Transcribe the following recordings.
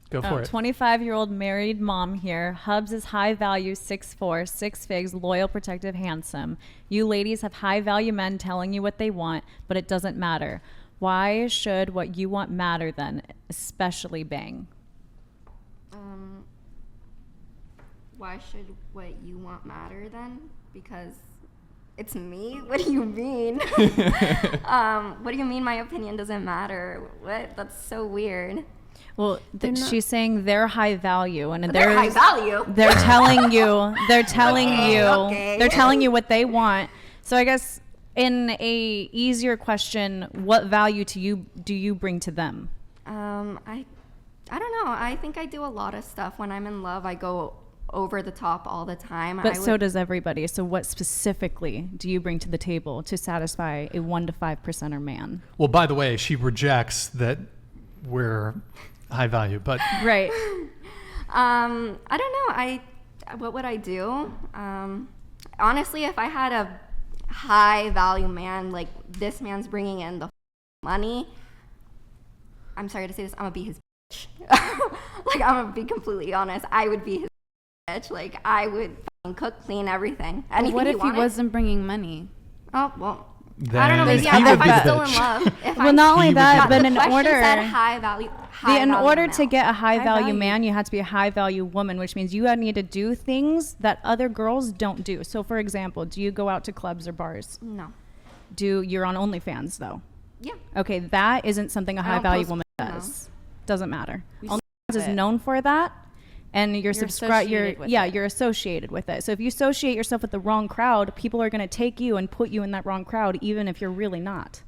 Go for it. 25-year-old married mom here. Hubs is high value, 6'4", 6 figs, loyal, protective, handsome. You ladies have high value men telling you what they want, but it doesn't matter. Why should what you want matter then, especially Bang? Why should what you want matter then? Because it's me? What do you mean? What do you mean my opinion doesn't matter? What? That's so weird. Well, she's saying they're high value, and they're high value. They're telling you. They're telling you. Okay. They're telling you what they want. So I guess in a easier question, what value do you bring to them? I don't know. I think I do a lot of stuff. When I'm in love, I go over the top all the time. But so does everybody. So what specifically do you bring to the table to satisfy a 1 to 5%er man? Well, by the way, she rejects that we're high value, but right. I don't know. What would I do? Honestly, if I had a high value man, like this man's bringing in the money, I'm sorry to say this, I'm gonna be his bitch. Like, I'm gonna be completely honest. I would be his bitch. Like, I would cook, clean, everything. Anything what if he wanted. wasn't bringing money? Oh, well, then I don't know. Maybe if I'm still in love. Well, not only that, but in order said high value. In order to get a high value man, you have to be a high value woman, which means you need to do things that other girls don't do. So, for example, do you go out to clubs or bars? No. You're on OnlyFans though? Yeah. Okay, that isn't something a high value woman does. Doesn't matter. OnlyFans is known for that, and you're associated with it. So if you associate yourself with the wrong crowd, people are going to take you and put you in that wrong crowd, even if you're really not.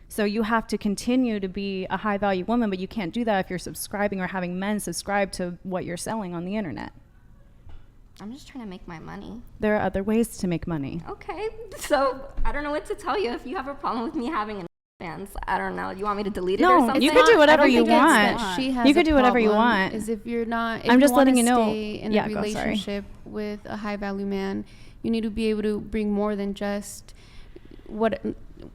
So you have to continue to be a high value woman, but you can't do that if you're subscribing or having men subscribe to what you're selling on the internet. I'm just trying to make my money. There are other ways to make money. Okay, so I don't know what to tell you. If you have a problem with me having an fans, I don't know. You want me to delete it or something? You could do whatever you want. You could do whatever you want. Is if you're not, if I'm just you letting you know. Stay in a relationship with a high value man, you need to be able to bring more than just what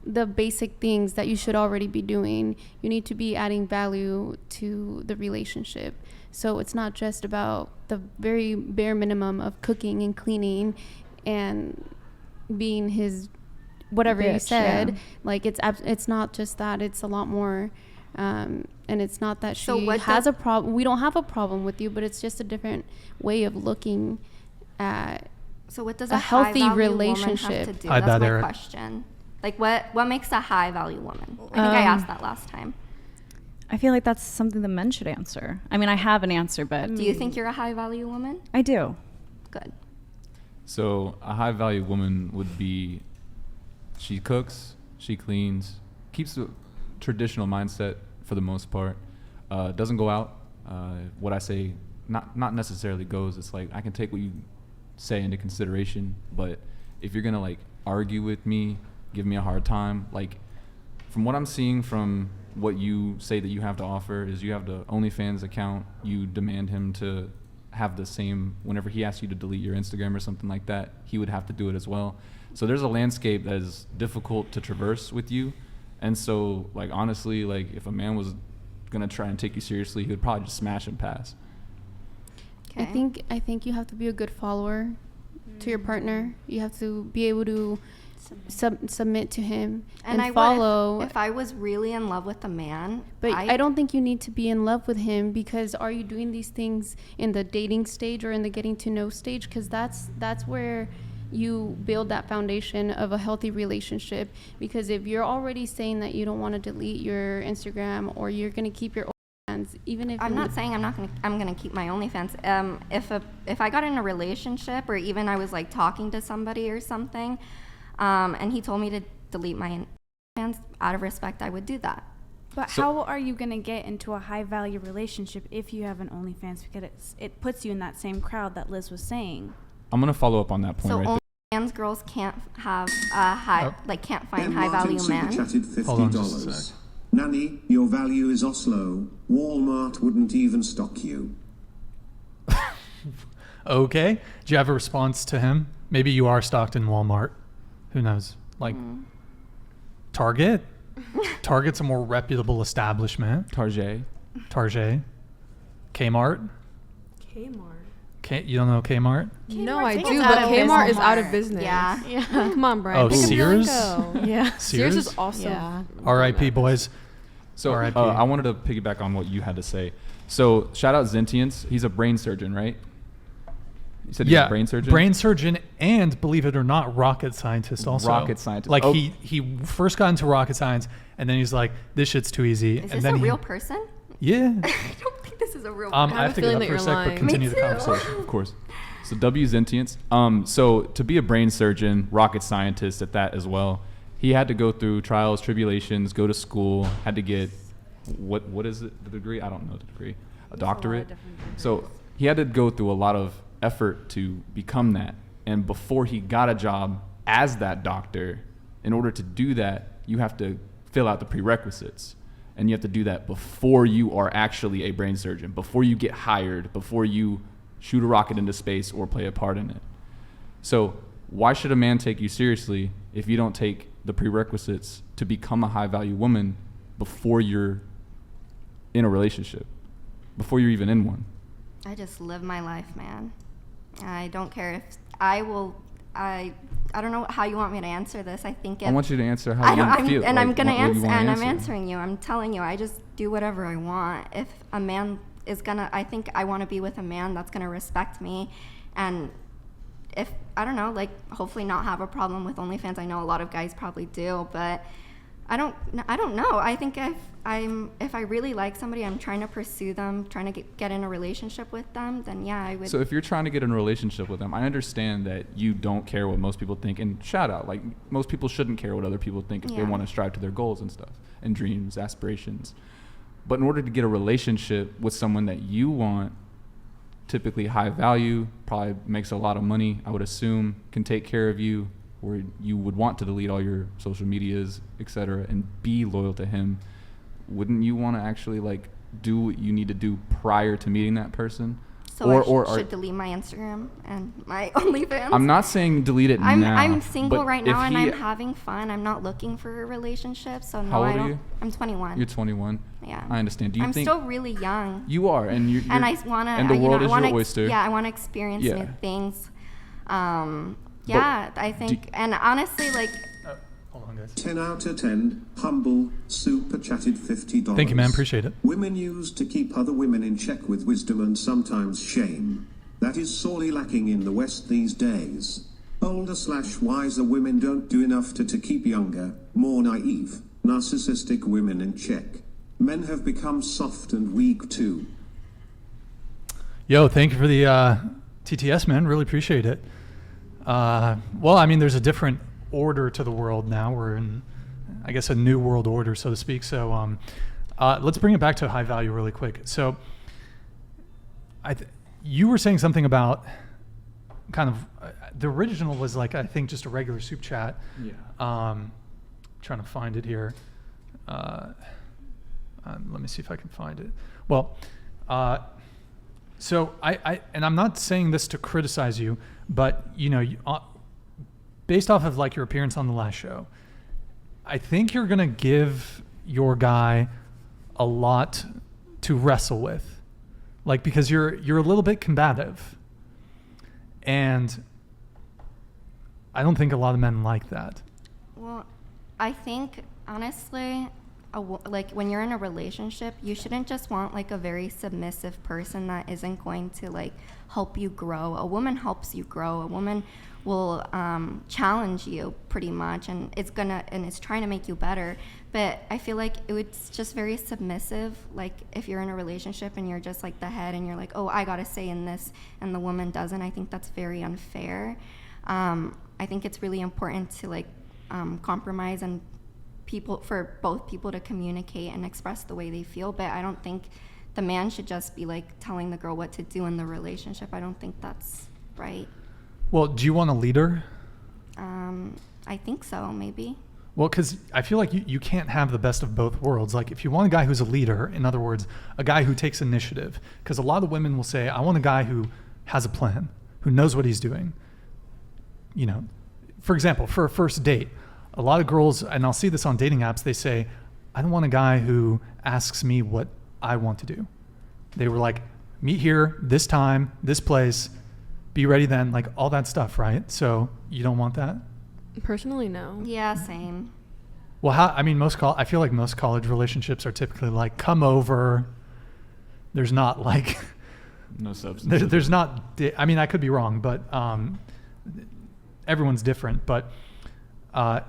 the basic things that you should already be doing. You need to be adding value to the relationship. So it's not just about the very bare minimum of cooking and cleaning and being his whatever you said. Yeah. Like it's not just that. It's a lot more. And it's not that she has a problem. We don't have a problem with you, but it's just a different way of looking at. So what does a healthy relationship have to do? That's my question. Like what makes a high value woman? I think I asked that last time. I feel like that's something the men should answer. I mean, I have an answer, but do you think you're a high value woman? I do. Good. So a high value woman would be, she cooks, she cleans, keeps the traditional mindset for the most part, doesn't go out. What I say not necessarily goes. It's like I can take what you say into consideration, but if you're gonna like argue with me, give me a hard time, like from what I'm seeing from what you say that you have to offer is you have the OnlyFans account, you demand him to have the same, whenever he asks you to delete your Instagram or something like that, he would have to do it as well. So there's a landscape that is difficult to traverse with you. And so like honestly, like if a man was gonna try and take you seriously, he would probably just smash and pass. Okay. I think you have to be a good follower to your partner. You have to be able to submit to him and I follow. If I was really in love with a man, but I don't think you need to be in love with him, because are you doing these things in the dating stage or in the getting to know stage? Because that's where you build that foundation of a healthy relationship. Because if you're already saying that you don't want to delete your Instagram or you're going to keep your OnlyFans, even if I'm not saying I'm gonna keep my OnlyFans. If I got in a relationship or even I was like talking to somebody or something, and he told me to delete my OnlyFans, out of respect, I would do that. But how are you going to get into a high-value relationship if you have an OnlyFans? Because it puts you in that same crowd that Liz was saying. I'm going to follow up on that point right there. OnlyFans girls can't have can't find high-value men. Hold on just a sec. Nanny, your value is Oslo. Walmart wouldn't even stock you. Okay. Do you have a response to him? Maybe you are stocked in Walmart. Who knows? Like Target? Target's a more reputable establishment. Target. Okay. Kmart. You don't know Kmart? No, I think do, it's but out of Kmart is Walmart. out of business. Yeah. Yeah. Come on, Brian. Oh, Pick up your Sears? lingo. Yeah. Sears is Sears? also. Yeah. R.I.P. boys. So RIP. I wanted to piggyback on what you had to say. So shout out Zentience. He's a brain surgeon, right? You said he's a brain surgeon? Brain surgeon and, believe it or not, rocket scientist also. Rocket scientist. Like Oh. he first got into rocket science and then he's like, this shit's too easy. Is and this then a he- real person? Yeah. I don't think this is a real I person. have to get feeling up that for a you're sec, but lying. continue Me the too. conversation. Of course. So W Zentience. So to be a brain surgeon, rocket scientist at that as well, he had to go through trials, tribulations, go to school, had to get what is it, the degree? I don't know the degree. A doctorate. So he had to go through a lot of effort to become that. And before he got a job as that doctor, in order to do that, you have to fill out the prerequisites. And you have to do that before you are actually a brain surgeon, before you get hired, before you shoot a rocket into space or play a part in it. So why should a man take you seriously if you don't take the prerequisites to become a high value woman before you're in a relationship, before you're even in one? I just live my life, man. I don't care if I will. I don't know how you want me to answer this. I think if I want you to answer how I you don't, feel. and like, I'm gonna what you answer, wanna and I'm answer. answering you. I'm telling you, I just do whatever I want. If a man is gonna, I think I want to be with a man that's gonna respect me, and if I don't know, like hopefully not have a problem with OnlyFans. I know a lot of guys probably do, but I don't know. I think if I really like somebody, I'm trying to pursue them, trying to get in a relationship with them, then yeah, I would. So if you're trying to get in a relationship with them, I understand that you don't care what most people think, and shout out, like most people shouldn't care what other people think if they Yeah. want to strive to their goals and stuff, and dreams, aspirations. But in order to get a relationship with someone that you want, typically high value, probably makes a lot of money, I would assume, can take care of you, where you would want to delete all your social medias, etc., and be loyal to him, wouldn't you want to actually like do what you need to do prior to meeting that person? So I should delete my Instagram and my OnlyFans. I'm not saying delete it now. I'm single but right if now and he- I'm having fun. I'm not looking for a relationship. So no, How old I are don't. you? I'm 21. You're 21. Yeah. I understand. Do you I'm think still really young. you are, and you're And I want to. and the world I is wanna your oyster. Yeah, I want to experience Yeah. new things. Yeah, I think, and honestly, like, Hold on, guys. 10 out of 10, humble, super chatted $50. Thank you, man. Appreciate it. Women used to keep other women in check with wisdom and sometimes shame. That is sorely lacking in the West these days. Older/wiser women don't do enough to keep younger, more naive, narcissistic women in check. Men have become soft and weak too. Yo, thank you for the TTS, man. Really appreciate it. Well, I mean, there's a different order to the world now. We're in, I guess, a new world order, so to speak. So let's bring it back to high value really quick. So you were saying something about kind of the original was like, I think, just a regular soup chat. Yeah. Trying to find it here. Let me see if I can find it. Well, so and I'm not saying this to criticize you, but you know, based off of like your appearance on the last show, I think you're gonna give your guy a lot to wrestle with, like because you're a little bit combative, and I don't think a lot of men like that. well, I think honestly, like when you're in a relationship, you shouldn't just want like a very submissive person that isn't going to like help you grow. A woman helps you grow. A woman will challenge you pretty much, and it's trying to make you better. But I feel like it's just very submissive. Like if you're in a relationship and you're just like the head and you're like, oh, I gotta say in this, and the woman doesn't. I think that's very unfair. I think it's really important to like compromise and for both people to communicate and express the way they feel. But I don't think the man should just be like telling the girl what to do in the relationship. I don't think that's right. Well, do you want a leader? I think so, maybe. Well, because I feel like you can't have the best of both worlds. Like if you want a guy who's a leader, in other words, a guy who takes initiative, because a lot of women will say, I want a guy who has a plan, who knows what he's doing. You know, for example, for a first date, a lot of girls, and I'll see this on dating apps, they say, I don't want a guy who asks me what I want to do. They were like, meet here, this time, this place, be ready then, like all that stuff, right? So you don't want that? Personally, no. Yeah, same. Well, I feel like most college relationships are typically like, come over. There's not like no substance. There's not. I could be wrong, but everyone's different. But the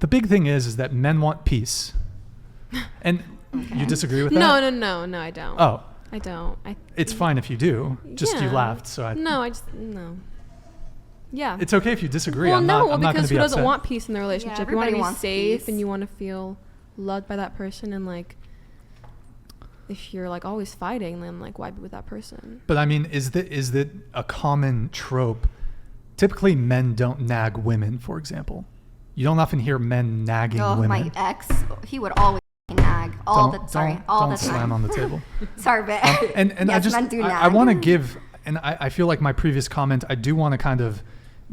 big thing is that men want peace, and you disagree with that? No, I don't. Oh, I don't. It's fine if you do. Just you laughed, so no. Yeah. It's okay if you disagree. Well, I'm not going to be because who doesn't upset. want peace in the relationship? Yeah, you want to be wants safe peace. and you want to feel loved by that person, and like if you're like always fighting, then like why be with that person? But I mean, is that a common trope? Typically, men don't nag women, for example. You don't often hear men nagging women. My ex, he would always nag all the time. Don't slam on the table. Sorry, but and yes, men do nag. I want to give, and I feel like my previous comment, I do want to kind of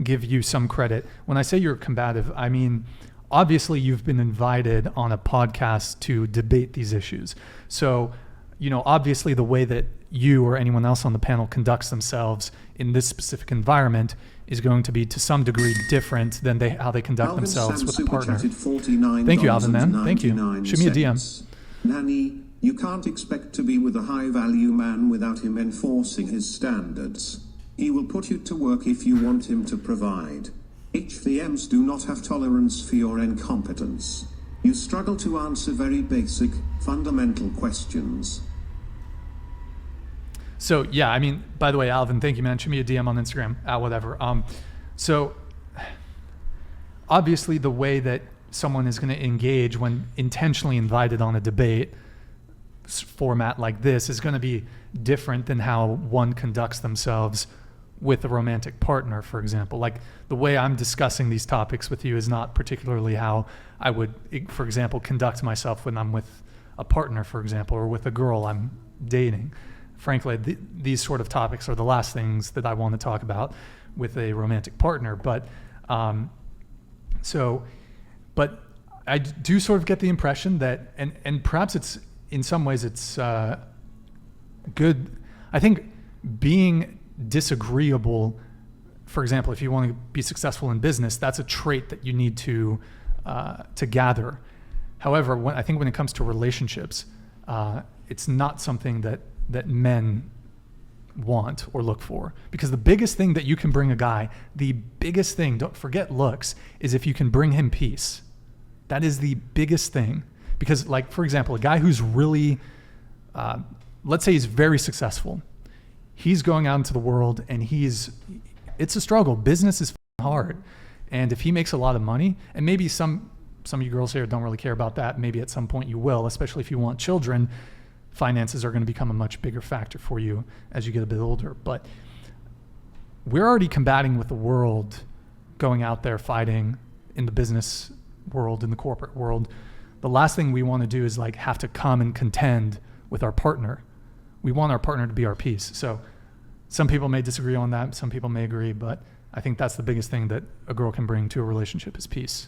give you some credit. When I say you're combative, I mean, obviously you've been invited on a podcast to debate these issues. So, obviously the way that you or anyone else on the panel conducts themselves in this specific environment is going to be to some degree different than how they conduct Alvin themselves Sam with a partner. $49 Thank you, Alvin, man. Thank you. Shoot me a DM. Nanny, you can't expect to be with a high-value man without him enforcing his standards. He will put you to work if you want him to provide. HVMs do not have tolerance for your incompetence. You struggle to answer very basic, fundamental questions. So yeah, I mean, by the way, Alvin, thank you, man. Shoot me a DM on Instagram, whatever. So obviously the way that someone is going to engage when intentionally invited on a debate format like this is going to be different than how one conducts themselves with a romantic partner, for example. Like the way I'm discussing these topics with you is not particularly how I would, for example, conduct myself when I'm with a partner, for example, or with a girl I'm dating. Frankly, these sort of topics are the last things that I want to talk about with a romantic partner. But but I do sort of get the impression that, and perhaps it's in some ways it's good. I think being disagreeable, for example, if you want to be successful in business, that's a trait that you need to gather. However, I think when it comes to relationships, it's not something that men want or look for, because the biggest thing that you can bring a guy, the biggest thing, don't forget looks, is if you can bring him peace. That is the biggest thing. Because like, for example, a guy who's really, let's say he's very successful. He's going out into the world and it's a struggle. Business is hard. And if he makes a lot of money, and maybe some of you girls here don't really care about that. Maybe at some point you will, especially if you want children. Finances are going to become a much bigger factor for you as you get a bit older. But we're already combating with the world, going out there fighting in the business world, in the corporate world. The last thing we want to do is like have to come and contend with our partner. We want our partner to be our peace. So some people may disagree on that. Some people may agree, but I think that's the biggest thing that a girl can bring to a relationship is peace.